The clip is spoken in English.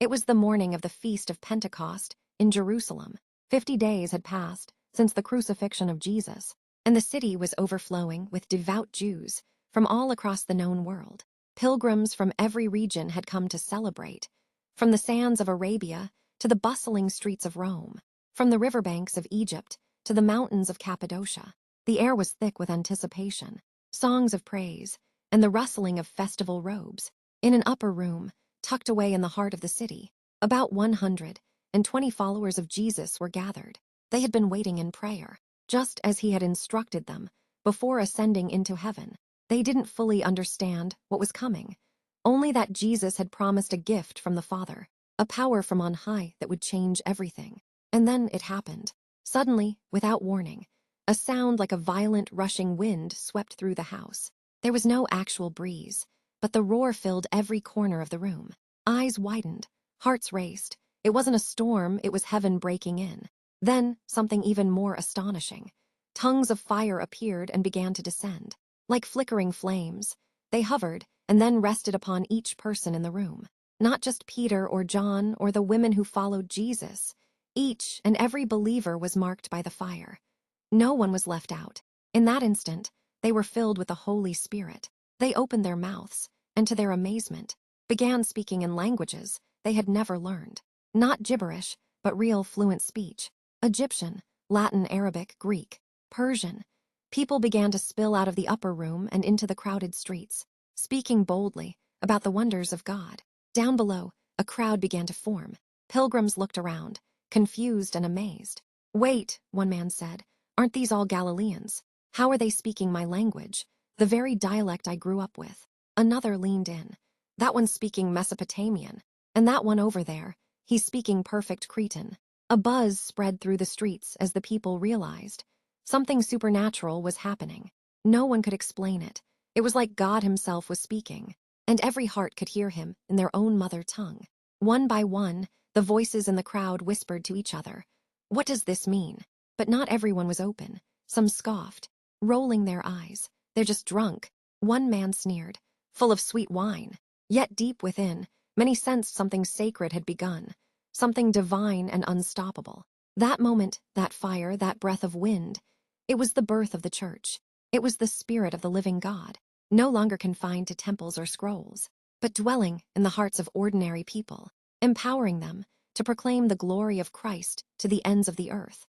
It was the morning of the Feast of Pentecost in Jerusalem. 50 days had passed since the crucifixion of Jesus, and the city was overflowing with devout Jews from all across the known world. Pilgrims from every region had come to celebrate, from the sands of Arabia to the bustling streets of Rome, from the riverbanks of Egypt to the mountains of Cappadocia. The air was thick with anticipation, songs of praise, and the rustling of festival robes. In an upper room, tucked away in the heart of the city, about 120 followers of Jesus were gathered. They had been waiting in prayer, just as he had instructed them, before ascending into heaven. They didn't fully understand what was coming, only that Jesus had promised a gift from the Father, a power from on high that would change everything. And then it happened. Suddenly, without warning, a sound like a violent rushing wind swept through the house. There was no actual breeze, but the roar filled every corner of the room. Eyes widened, hearts raced. It wasn't a storm, it was heaven breaking in. Then, something even more astonishing. Tongues of fire appeared and began to descend. Like flickering flames, they hovered and then rested upon each person in the room. Not just Peter or John or the women who followed Jesus. Each and every believer was marked by the fire. No one was left out. In that instant, they were filled with the Holy Spirit. They opened their mouths, and to their amazement, began speaking in languages they had never learned. Not gibberish, but real fluent speech. Egyptian, Latin, Arabic, Greek, Persian. People began to spill out of the upper room and into the crowded streets, speaking boldly about the wonders of God. Down below, a crowd began to form. Pilgrims looked around, confused and amazed. "Wait," one man said, "aren't these all Galileans? How are they speaking my language, the very dialect I grew up with?" Another leaned in. "That one's speaking Mesopotamian, and that one over there, he's speaking perfect Cretan." A buzz spread through the streets as the people realized something supernatural was happening. No one could explain it. It was like God himself was speaking, and every heart could hear him in their own mother tongue. One by one, the voices in the crowd whispered to each other, "What does this mean?" But not everyone was open. Some scoffed, rolling their eyes. "They're just drunk," one man sneered, "full of sweet wine." Yet deep within, many sensed something sacred had begun, something divine and unstoppable. That moment, that fire, that breath of wind, it was the birth of the church. It was the Spirit of the living God, no longer confined to temples or scrolls, but dwelling in the hearts of ordinary people, empowering them to proclaim the glory of Christ to the ends of the earth.